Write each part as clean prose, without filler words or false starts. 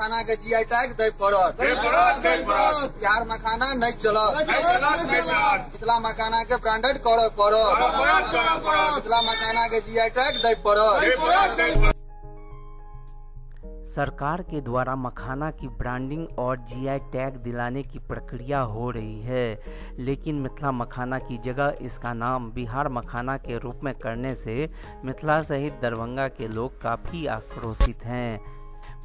मखाना के GI tag दे पड़त। बिहार मखाना नहीं चलत। मिथिला मखाना के ब्रांडेड करे पड़त। मिथिला मखाना के जीआई टैग दे पड़त। सरकार के द्वारा मखाना की ब्रांडिंग और जीआई टैग दिलाने की प्रक्रिया हो रही है, लेकिन मिथिला मखाना की जगह इसका नाम बिहार मखाना के रूप में करने से मिथिला सहित दरभंगा के लोग काफ़ी आक्रोशित हैं।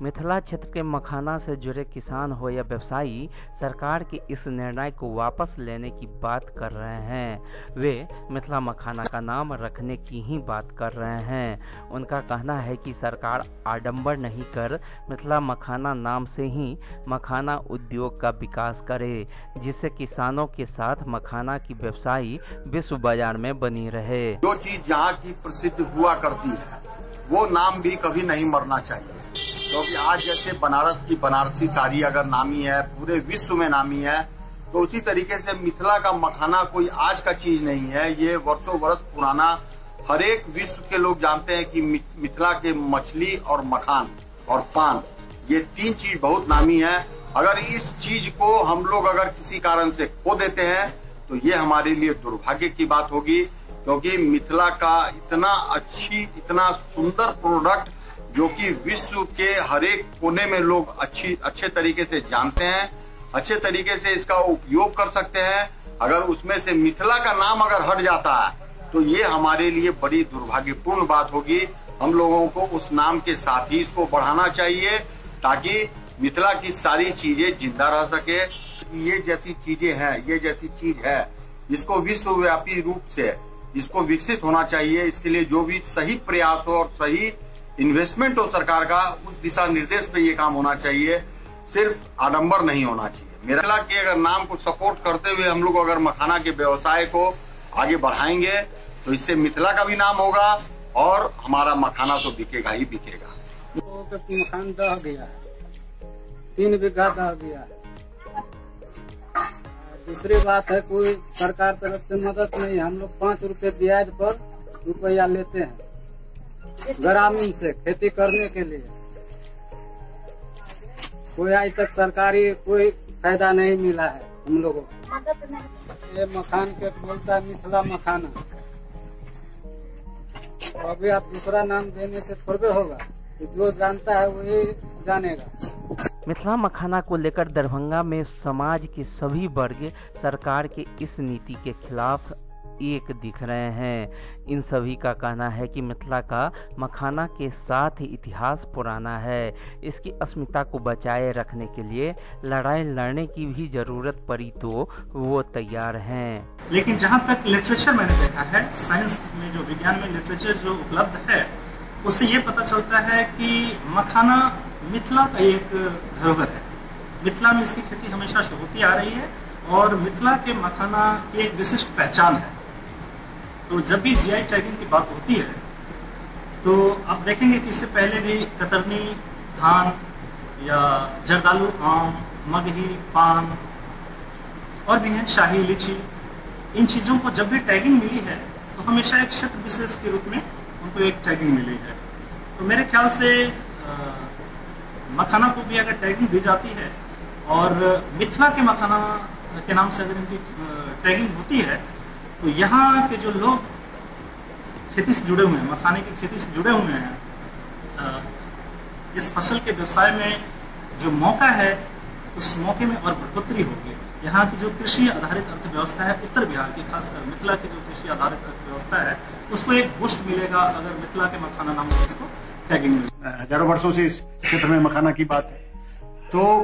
मिथिला क्षेत्र के मखाना से जुड़े किसान हो या व्यवसायी सरकार के इस निर्णय को वापस लेने की बात कर रहे हैं। वे मिथिला मखाना का नाम रखने की ही बात कर रहे हैं। उनका कहना है कि सरकार आडंबर नहीं कर मिथिला मखाना नाम से ही मखाना उद्योग का विकास करे, जिससे किसानों के साथ मखाना की व्यवसायी विश्व बाजार में बनी रहे। जो चीज जहाँ की प्रसिद्ध हुआ करती है वो नाम भी कभी नहीं मरना चाहिए, क्योंकि आज जैसे बनारस की बनारसी साड़ी अगर नामी है, पूरे विश्व में नामी है, तो उसी तरीके से मिथिला का मखाना कोई आज का चीज नहीं है। ये वर्षों वर्ष पुराना, हर एक विश्व के लोग जानते हैं कि मिथिला के मछली और मखान और पान, ये तीन चीज बहुत नामी है। अगर इस चीज को हम लोग अगर किसी कारण से खो देते हैं तो ये हमारे लिए दुर्भाग्य की बात होगी, क्योंकि मिथिला का इतना सुंदर प्रोडक्ट जो कि विश्व के हर एक कोने में लोग अच्छे तरीके से जानते हैं, अच्छे तरीके से इसका उपयोग कर सकते हैं, अगर उसमें से मिथिला का नाम अगर हट जाता है तो ये हमारे लिए बड़ी दुर्भाग्यपूर्ण बात होगी। हम लोगों को उस नाम के साथ ही इसको बढ़ाना चाहिए ताकि मिथिला की सारी चीजें जिंदा रह सके। ये जैसी चीजें हैं, ये जैसी चीज है, इसको विश्वव्यापी रूप से इसको विकसित होना चाहिए। इसके लिए जो भी सही प्रयास हो और सही इन्वेस्टमेंट हो सरकार का, उस दिशा निर्देश पे ये काम होना चाहिए, सिर्फ आडंबर नहीं होना चाहिए। मिथिला के अगर नाम को सपोर्ट करते हुए हम लोग अगर मखाना के व्यवसाय को आगे बढ़ाएंगे तो इससे मिथिला का भी नाम होगा और हमारा मखाना तो बिकेगा ही बिकेगा। मखान दह गया है, 3 बीघा दह गया है। दूसरी बात है, कोई सरकार तरफ से मदद नहीं है। हम लोग 5 रुपए ब्याज पर रुपया लेते हैं ग्रामीण से खेती करने के लिए। कोई आज तक सरकारी कोई फायदा नहीं मिला है हम लोगों को। ये मखान के बोलता है मिथिला मखाना, तो अभी आप दूसरा नाम देने से थोड़े होगा, तो जो जानता है वही जानेगा। मिथिला मखाना को लेकर दरभंगा में समाज के सभी वर्ग सरकार के इस नीति के खिलाफ एक दिख रहे हैं। इन सभी का कहना है कि मिथिला का मखाना के साथ ही इतिहास पुराना है, इसकी अस्मिता को बचाए रखने के लिए लड़ाई लड़ने की भी जरूरत पड़ी तो वो तैयार हैं। लेकिन जहाँ तक लिटरेचर मैंने देखा है, साइंस में जो विज्ञान में लिटरेचर जो उपलब्ध है, उससे ये पता चलता है कि मखाना मिथिला का एक धरोहर है। मिथिला में इसकी खेती हमेशा से होती आ रही है और मिथिला के मखाना की एक विशिष्ट पहचान है। तो जब भी जीआई टैगिंग की बात होती है तो आप देखेंगे कि इससे पहले भी कतरनी धान या जर्दालू आम, मगही, पान और भी हैं शाही लीची, इन चीज़ों को जब भी टैगिंग मिली है तो हमेशा एक क्षेत्र विशेष के रूप में उनको एक टैगिंग मिली है। तो मेरे ख्याल से मखाना को भी अगर टैगिंग दी जाती है और मिथिला के मखाना के नाम से अगर इनकी टैगिंग होती है तो यहाँ के जो लोग खेती से जुड़े हुए हैं, मखाने की खेती से जुड़े हुए हैं, इस फसल के व्यवसाय में जो मौका है उस मौके में और बढ़ोतरी होगी। यहाँ की जो कृषि आधारित अर्थव्यवस्था है उत्तर बिहार की, खासकर मिथिला की जो कृषि आधारित अर्थव्यवस्था है, उसको एक बूस्ट मिलेगा अगर मिथिला के मखाना नाम से इसको टैगिंग मिले। हजारों वर्षों से इस क्षेत्र में मखाना की बात है, तो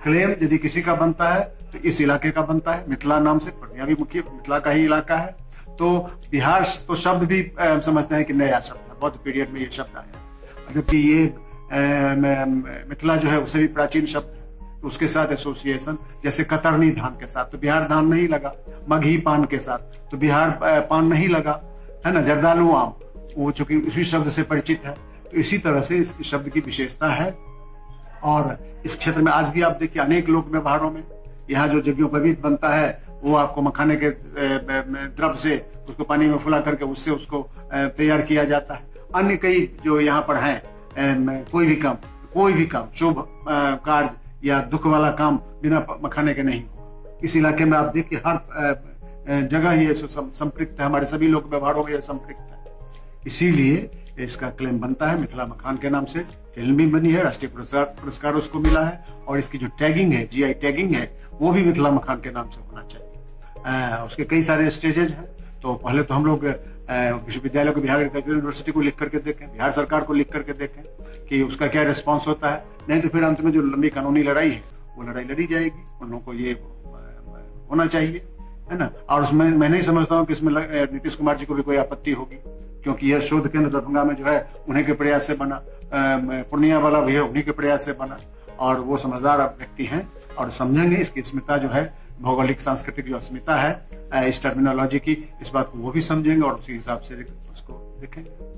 क्लेम यदि किसी का बनता है तो इस इलाके का बनता है। मिथिला नाम से पूर्णिया भी मुख्य मिथिला का ही इलाका है, तो बिहार तो शब्द भी समझते हैं कि नया शब्द है, बौद्ध पीरियड में ये शब्द आया, जबकि ये मिथिला जो है उससे भी प्राचीन शब्द है। तो उसके साथ एसोसिएशन, जैसे कतरनी धान के साथ तो बिहार धान नहीं लगा, मगही पान के साथ तो बिहार पान नहीं लगा, है ना। जर्दालू आम वो चूंकि उसी शब्द से परिचित है, तो इसी तरह से इस शब्द की विशेषता है। और इस क्षेत्र में आज भी आप देखिए अनेक लोक व्यवहारों में यहाँ जो यज्ञोपवीत बनता है वो आपको मखाने के द्रव से उसको पानी में फुला करके उससे उसको तैयार किया जाता है। अन्य कई जो यहाँ पर हैं, कोई भी काम शुभ कार्य या दुख वाला काम बिना मखाने के नहीं होगा। इस इलाके में आप देखिए हर जगह ये संपृक्त है, हमारे सभी लोग व्यवहारों में ये संपृक्त है। इसीलिए इसका क्लेम बनता है। मिथिला मखान के नाम से फिल्म भी बनी है, राष्ट्रीय पुरस्कार उसको मिला है, और इसकी जो टैगिंग है, जीआई टैगिंग है, वो भी मिथिला मखान के नाम से होना चाहिए। उसके कई सारे स्टेजेज हैं। तो पहले तो हम लोग विश्वविद्यालय को, बिहार एग्रीकल्चर यूनिवर्सिटी को लिख करके देखें, बिहार सरकार को लिख करके देखें कि उसका क्या रिस्पॉन्स होता है। नहीं तो फिर अंत में जो लंबी कानूनी लड़ाई है वो लड़ाई लड़ी जाएगी। उन लोगों को ये होना चाहिए, है ना। और उसमें मैं नहीं समझता हूँ कि इसमें नीतीश कुमार जी को भी कोई आपत्ति होगी, क्योंकि यह शोध केंद्र दरभंगा में जो है उन्हीं के प्रयास से बना, पूर्णिया वाला भी है उन्हीं के प्रयास से बना, और वो समझदार व्यक्ति हैं और समझेंगे इसकी अस्मिता जो है, भौगोलिक सांस्कृतिक जो अस्मिता है इस टर्मिनोलॉजी की, इस बात को वो भी समझेंगे और उसी हिसाब से उसको देखेंगे।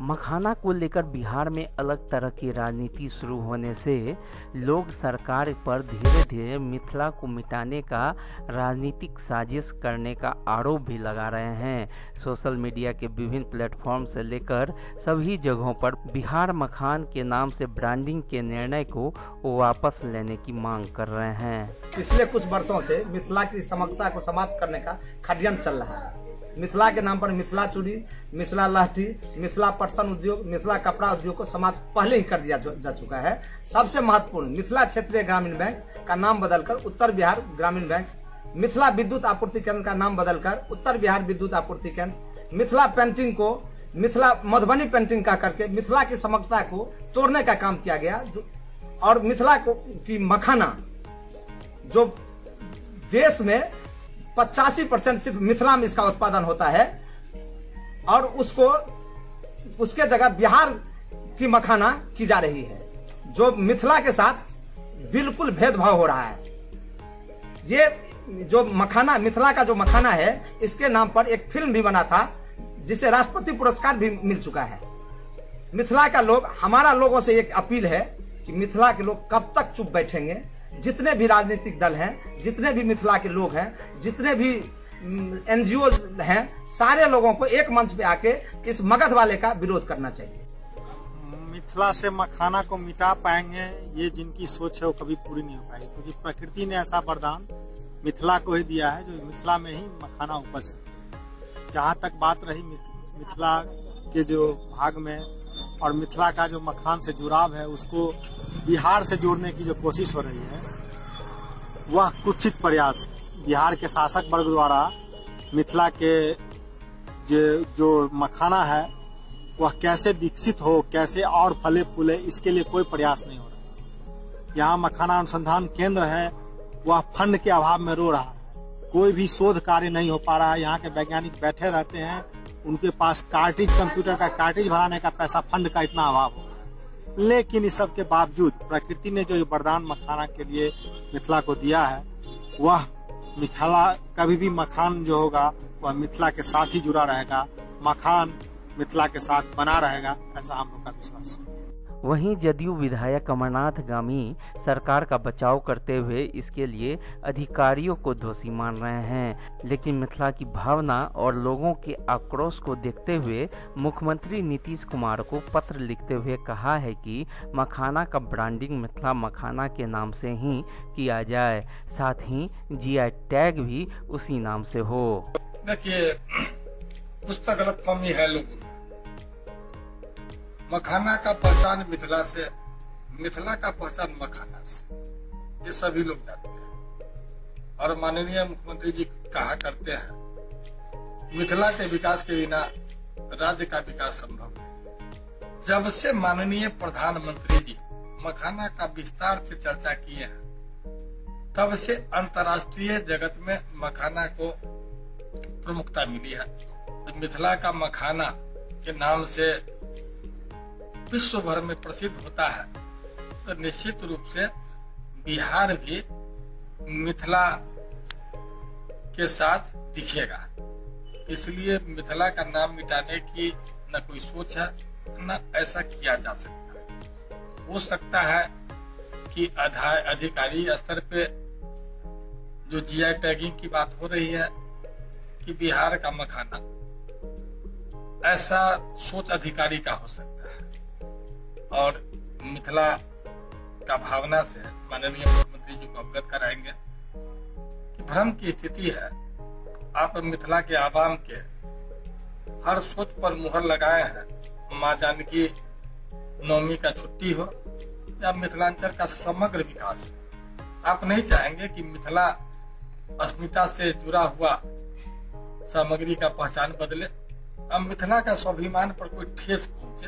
मखाना को लेकर बिहार में अलग तरह की राजनीति शुरू होने से लोग सरकार पर धीरे धीरे मिथिला को मिटाने का राजनीतिक साजिश करने का आरोप भी लगा रहे हैं। सोशल मीडिया के विभिन्न प्लेटफॉर्म से लेकर सभी जगहों पर बिहार मखान के नाम से ब्रांडिंग के निर्णय को वापस लेने की मांग कर रहे हैं। पिछले कुछ वर्षों से मिथिला की समग्रता को समाप्त करने का षड्यंत्र चल रहा है। मिथिला के नाम पर मिथिला चूड़ी, मिथिला लहठी, मिथिला पटसन उद्योग, मिथिला कपड़ा उद्योग को समाप्त पहले ही कर दिया जा चुका है। सबसे महत्वपूर्ण, मिथिला क्षेत्रीय ग्रामीण बैंक का नाम बदलकर उत्तर बिहार ग्रामीण बैंक, मिथिला विद्युत आपूर्ति केंद्र का नाम बदलकर उत्तर बिहार विद्युत आपूर्ति केंद्र, मिथिला पेंटिंग को मिथिला मधुबनी पेंटिंग का करके मिथिला की समग्रता को तोड़ने का काम किया गया। और मिथिला की मखाना जो देश में 85% सिर्फ मिथिला में इसका उत्पादन होता है, और उसके जगह बिहार की मखाना की जा रही है, जो मिथिला के साथ बिल्कुल भेदभाव हो रहा है। ये जो मखाना, मिथिला का जो मखाना है, इसके नाम पर एक फिल्म भी बना था जिसे राष्ट्रपति पुरस्कार भी मिल चुका है। मिथिला का लोग, हमारा लोगों से एक अपील है कि मिथिला के लोग कब तक चुप बैठेंगे। जितने भी राजनीतिक दल हैं, जितने भी मिथिला के लोग हैं, जितने भी एनजीओ हैं, सारे लोगों को एक मंच पे आके इस मगध वाले का विरोध करना चाहिए। मिथिला से मखाना को मिटा पाएंगे, ये जिनकी सोच है वो कभी पूरी नहीं हो पाएगी, क्योंकि प्रकृति ने ऐसा वरदान मिथिला को ही दिया है जो मिथिला में ही मखाना उपज सकता। जहाँ तक बात रही मिथिला के जो भाग में और मिथिला का जो मखान से जुड़ाव है, उसको बिहार से जोड़ने की जो कोशिश हो रही है, वह कुत्सित प्रयास बिहार के शासक वर्ग द्वारा मिथिला के जो मखाना है वह कैसे विकसित हो, कैसे और फले फूले, इसके लिए कोई प्रयास नहीं हो रहा। यहाँ मखाना अनुसंधान केंद्र है, वह फंड के अभाव में रो रहा है। कोई भी शोध कार्य नहीं हो पा रहा है। यहाँ के वैज्ञानिक बैठे रहते हैं, उनके पास कार्ट्रिज, कंप्यूटर का कार्ट्रिज भराने का पैसा, फंड का इतना अभाव हो। लेकिन इस सब के बावजूद प्रकृति ने जो वरदान मखाना के लिए मिथिला को दिया है, वह मिथिला कभी भी मखान जो होगा वह मिथिला के साथ ही जुड़ा रहेगा, मखान मिथिला के साथ बना रहेगा, ऐसा हम लोग का विश्वास है। वहीं जदयू विधायक अमरनाथ गामी सरकार का बचाव करते हुए इसके लिए अधिकारियों को दोषी मान रहे हैं, लेकिन मिथिला की भावना और लोगों के आक्रोश को देखते हुए मुख्यमंत्री नीतीश कुमार को पत्र लिखते हुए कहा है कि मखाना का ब्रांडिंग मिथिला मखाना के नाम से ही किया जाए, साथ ही जीआई टैग भी उसी नाम से हो। देखिए, कुछ तो गलतफहमी है लोगों में। मखाना का पहचान मिथिला से, मिथिला का पहचान मखाना से, ये सभी लोग जानते हैं। और माननीय मुख्यमंत्री जी कहा करते हैं, मिथिला के विकास के बिना राज्य का विकास संभव नहीं। जब से माननीय प्रधानमंत्री जी मखाना का विस्तार से चर्चा किए हैं, तब से अंतर्राष्ट्रीय जगत में मखाना को प्रमुखता मिली है। मिथिला का मखाना के नाम से विश्व भर में प्रसिद्ध होता है, तो निश्चित रूप से बिहार भी मिथिला के साथ दिखेगा। इसलिए मिथिला का नाम मिटाने की न कोई सोच है, न ऐसा किया जा सकता है। हो सकता है कि अधिकारी स्तर पे जो जीआई टैगिंग की बात हो रही है कि बिहार का मखाना, ऐसा सोच अधिकारी का हो सकता है। और मिथिला का भावना से माननीय मुख्यमंत्री जी को अवगत कराएंगे कि भ्रम की स्थिति है। आप मिथिला के आवाम के हर सोच पर मुहर लगाए हैं। माँ जानकी नवमी का छुट्टी हो या मिथिलांचल का समग्र विकास हो, आप नहीं चाहेंगे कि मिथिला अस्मिता से जुड़ा हुआ सामग्री का पहचान बदले। अब मिथिला का स्वाभिमान पर कोई ठेस पहुंचे,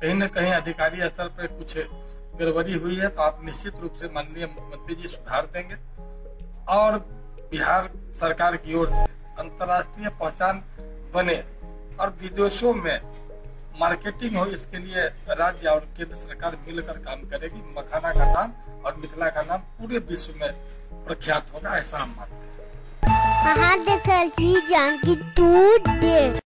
कहीं न कहीं अधिकारी स्तर पर कुछ गड़बड़ी हुई है तो आप निश्चित रूप से माननीय मुख्यमंत्री जी सुधार देंगे और बिहार सरकार की ओर से अंतर्राष्ट्रीय पहचान बने और विदेशों में मार्केटिंग हो, इसके लिए राज्य और केंद्र सरकार मिलकर काम करेगी। मखाना का नाम और मिथिला का नाम पूरे विश्व में प्रख्यात होगा, ऐसा हम मानते हैं। देखल छी जानकी तू दे।